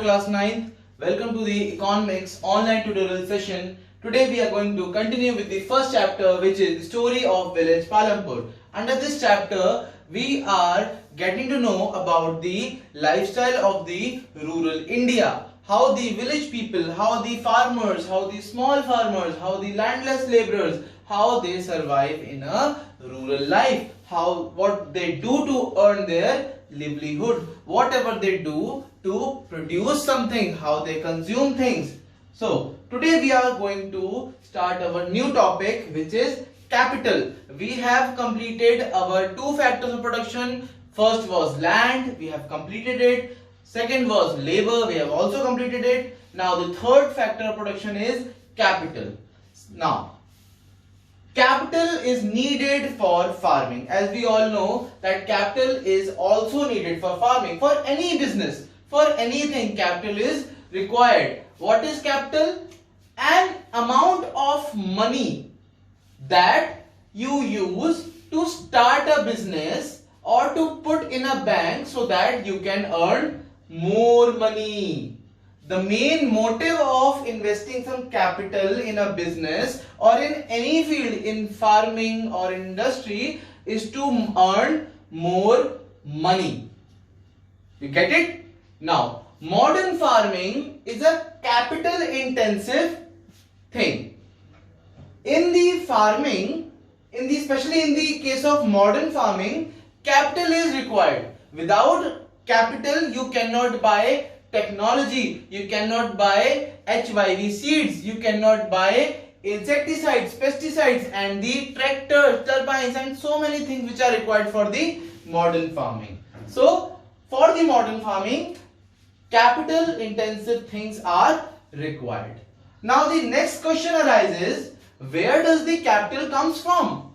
Class 9th. Welcome to the Economics online tutorial session. Today we are going to continue with the first chapter, which is the story of village Palampur. Under this chapter, we are getting to know about the lifestyle of the rural India. How the village people, how the farmers, how the small farmers, how the landless laborers, how they survive in a rural life. What they do to earn their livelihood, whatever they do to produce something, how they consume things. So today we are going to start our new topic, which is capital. We have completed our two factors of production. First was land, we have completed it. Second was labor, we have also completed it. Now the third factor of production is capital. Now capital is needed for farming. As we all know that capital is also needed for farming. For any business, for anything, capital is required. What is capital? An amount of money that you use to start a business or to put in a bank so that you can earn more money. The main motive of investing some capital in a business or in any field, in farming or industry, is to earn more money. You get it? Now, modern farming is a capital intensive thing. In the farming, especially in the case of modern farming, capital is required. Without capital, you cannot buy technology, you cannot buy HYV seeds, you cannot buy insecticides, pesticides, and the tractors, turbines, and so many things which are required for the modern farming. So, for the modern farming, capital intensive things are required. Now, the next question arises, where does the capital comes from?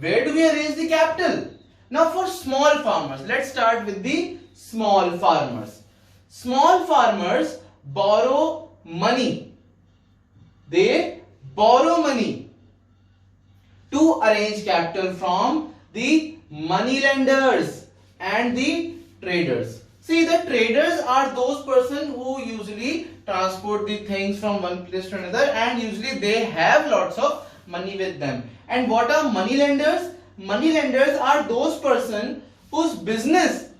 Where do we raise the capital? Now, for small farmers, let's start with the small farmers. Small farmers borrow money. They borrow money to arrange capital from the money lenders and the traders. See, the traders are those persons who usually transport the things from one place to another, and usually they have lots of money with them. And what are money lenders? Money lenders are those persons whose business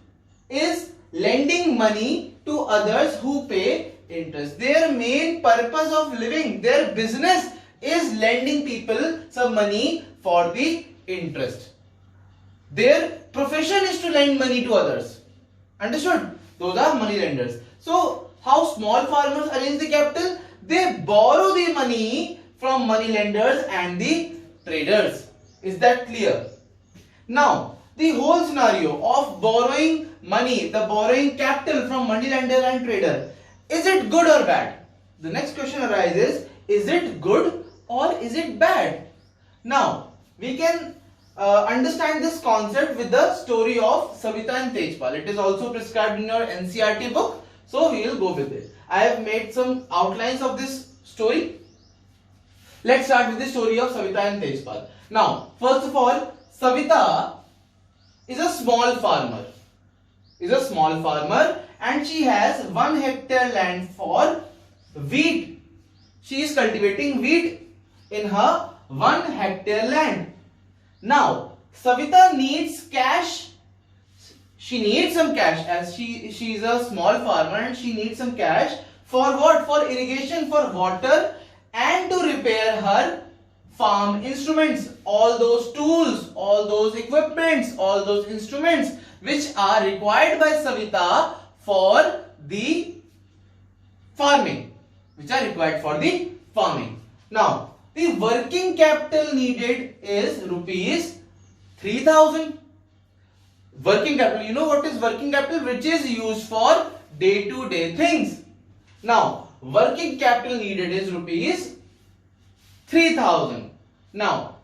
is lending money to others who pay interest. Their main purpose of living, their business is lending people some money for the interest. Their profession is to lend money to others. Understood? Those are money lenders. So, how small farmers arrange the capital? They borrow the money from money lenders and the traders. Is that clear? Now, the whole scenario of borrowing money, the borrowing capital from money lender and trader, is it good or bad? The next question arises, is it good or is it bad? Now, we can understand this concept with the story of Savita and Tejpal. It is also prescribed in your NCERT book, so we will go with it. I have made some outlines of this story. Let's start with the story of Savita and Tejpal. Now, first of all, Savita is a small farmer. And she has 1 hectare land for wheat. She is cultivating wheat in her 1 hectare land. Now, Savita needs cash. She needs some cash as she is a small farmer and she needs some cash for what? For irrigation, for water, and to repair her farm instruments, all those tools, all those equipments, all those instruments which are required by Savita for the farming, Now, the working capital needed is rupees 3,000. Working capital, you know what is working capital? Which is used for day-to-day things. Now, working capital needed is rupees 3,000. Now,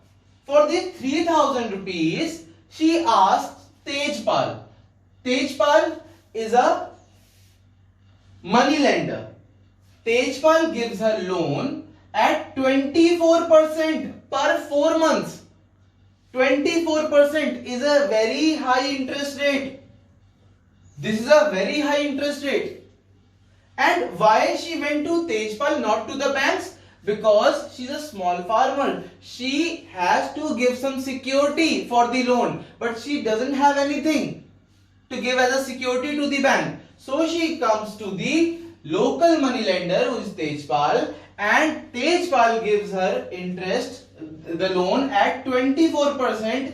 for the 3,000 rupees, she asks Tejpal. Tejpal is a money lender. Tejpal gives her loan at 24% per 4 months. 24% is a very high interest rate. This is a very high interest rate. And why she went to Tejpal, not to the banks? Because she's a small farmer. She has to give some security for the loan, but she doesn't have anything to give as a security to the bank. So she comes to the local money lender, who is Tejpal, and Tejpal gives her interest, the loan, at 24%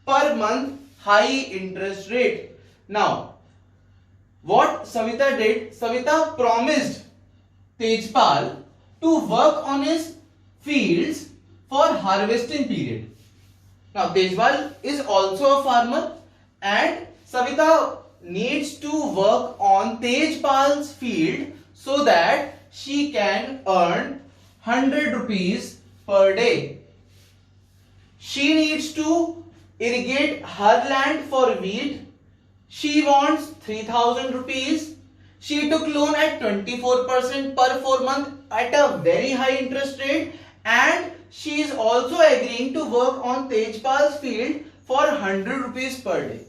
per month, high interest rate. Now, what Savita did, Savita promised Tejpal to work on his fields for harvesting period. Now, Tejpal is also a farmer, and Savita needs to work on Tejpal's field so that she can earn 100 rupees per day. She needs to irrigate her land for wheat. She wants 3000 rupees. She took loan at 24% per 4 month at a very high interest rate, and she is also agreeing to work on Tejpal's field for 100 rupees per day.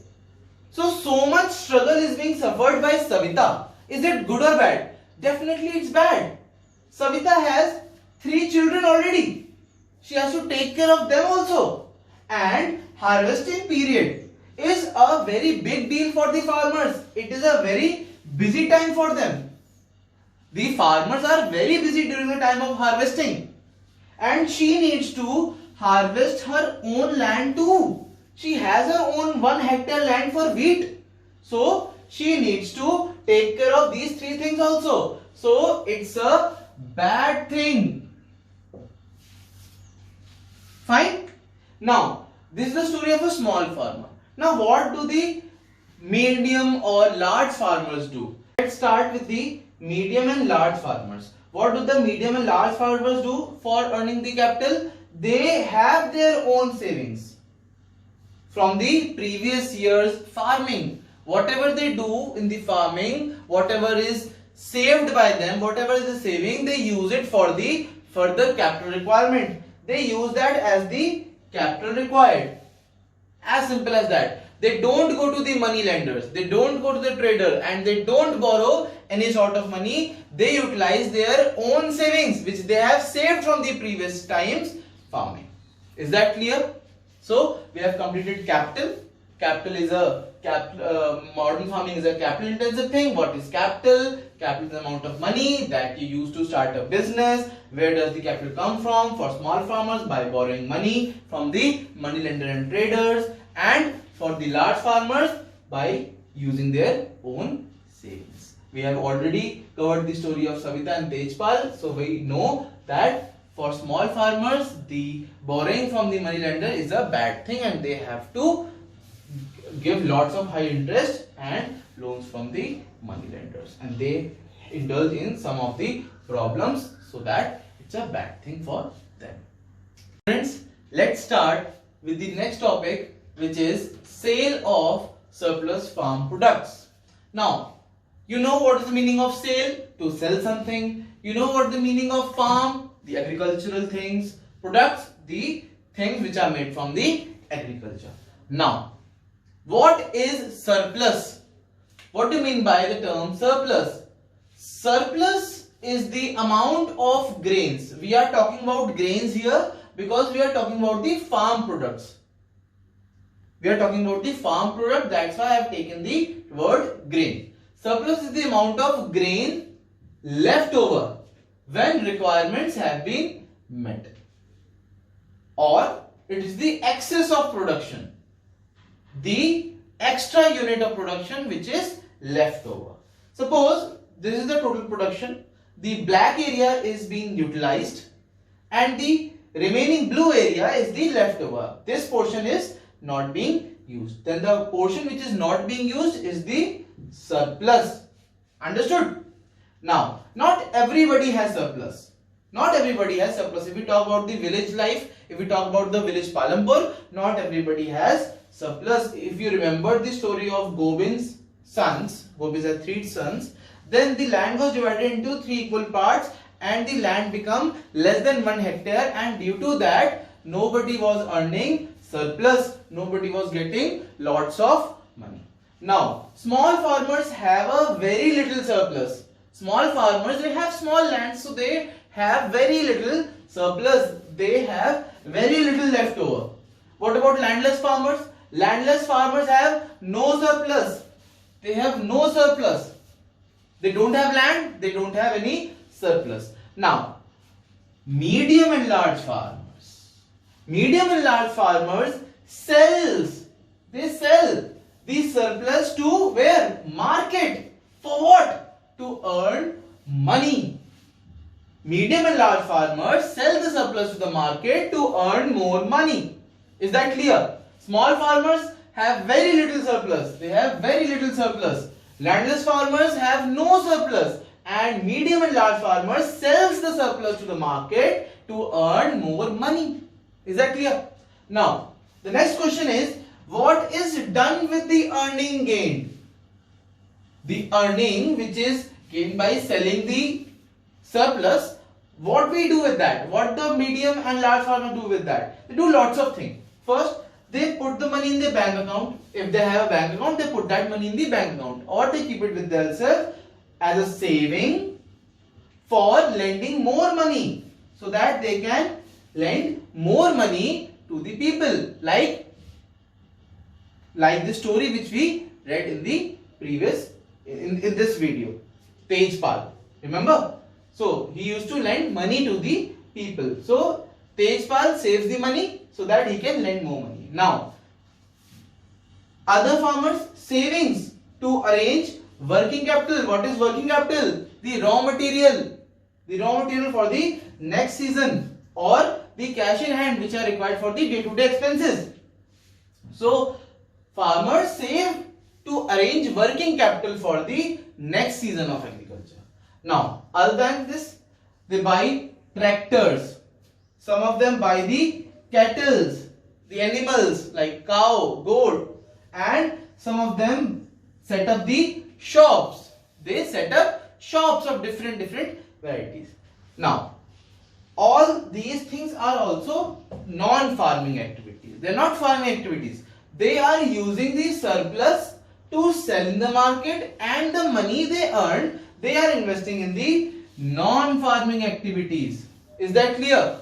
So much struggle is being suffered by Savita. Is it good or bad? Definitely it's bad. Savita has 3 children already. She has to take care of them also. And harvesting period is a very big deal for the farmers. It is a very busy time for them. The farmers are very busy during the time of harvesting. And she needs to harvest her own land too. She has her own 1 hectare land for wheat. So she needs to take care of these 3 things also. So it's a bad thing. Fine. Now, this is the story of a small farmer. Now, what do the medium or large farmers do? Let's start with the medium and large farmers. What do the medium and large farmers do for earning the capital? They have their own savings from the previous year's farming. Whatever they do in the farming, whatever is saved by them, whatever is the saving, they use it for the further capital requirement. They use that as the capital required. As simple as that. They don't go to the money lenders, they don't go to the trader, and they don't borrow any sort of money. They utilize their own savings which they have saved from the previous times farming. Is that clear? So we have completed capital. Capital is a modern farming is a capital intensive thing. What is capital? Capital is the amount of money that you use to start a business. Where does the capital come from? For small farmers, by borrowing money from the money lender and traders, and for the large farmers, by using their own savings. We have already covered the story of Savita and Tejpal, so we know that for small farmers, the borrowing from the money lender is a bad thing, and they have to give lots of high interest and loans from the money lenders, and they indulge in some of the problems, so that it's a bad thing for them. Friends, let's start with the next topic, which is sale of surplus farm products. Now, you know what is the meaning of sale? To sell something. You know what the meaning of farm? The agricultural things. Products, the things which are made from the agriculture. Now, what is surplus? What do you mean by the term surplus? Surplus is the amount of grains. We are talking about grains here because we are talking about the farm products. We are talking about the farm product, that's why I have taken the word grain. Surplus is the amount of grain left over when requirements have been met, or it is the excess of production, the extra unit of production which is left over. Suppose this is the total production, the black area is being utilized and the remaining blue area is the leftover. This portion is not being used. Then the portion which is not being used is the surplus. Understood? Now, not everybody has surplus. Not everybody has surplus. If we talk about the village life, if we talk about the village Palampur, not everybody has surplus. If you remember the story of Gobind's sons, Gobind had 3 sons, then the land was divided into 3 equal parts and the land became less than 1 hectare, and due to that nobody was earning surplus, nobody was getting lots of money. Now, small farmers have a very little surplus. Small farmers, they have small lands, so they have very little surplus. They have very little left over. What about landless farmers? Landless farmers have no surplus. They have no surplus. They don't have land, they don't have any surplus. Now, medium and large farmers. Medium and large farmers sells. They sell the surplus to where? Market. For what? To earn money. Medium and large farmers sell the surplus to the market to earn more money. Is that clear? Small farmers have very little surplus. They have very little surplus. Landless farmers have no surplus. And medium and large farmers sells the surplus to the market to earn more money. Is that clear? Now, the next question is, what is done with the earning gained? The earning which is gained by selling the surplus, what we do with that? What the medium and large farmer do with that? They do lots of things. First, they put the money in their bank account. If they have a bank account, they put that money in the bank account, or they keep it with themselves as a saving for lending more money, so that they can lend more money to the people, like the story which we read in the previous in this video. Tejpal, remember? So he used to lend money to the people. So Tejpal saves the money so that he can lend more money. Now, other farmers, savings to arrange working capital. What is working capital? The raw material. The raw material for the next season, or the cash in hand which are required for the day-to-day expenses. So farmers save to arrange working capital for the next season of agriculture. Now, other than this, they buy tractors. Some of them buy the cattle, the animals like cow, goat, and some of them set up the shops. They set up shops of different varieties. Now, all these things are also non-farming activities. They are not farming activities. They are using the surplus to sell in the market, and the money they earn, they are investing in the non-farming activities. Is that clear?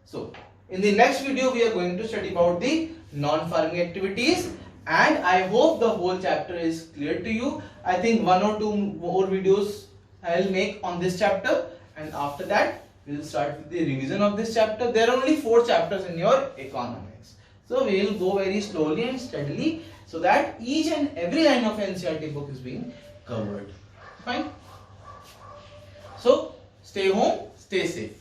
So, in the next video, we are going to study about the non-farming activities, and I hope the whole chapter is clear to you. I think 1 or 2 more videos I will make on this chapter, and after that, we will start with the revision of this chapter. There are only 4 chapters in your economics. So, we will go very slowly and steadily, so that each and every line of NCERT book is being covered. Fine. So, stay home, stay safe.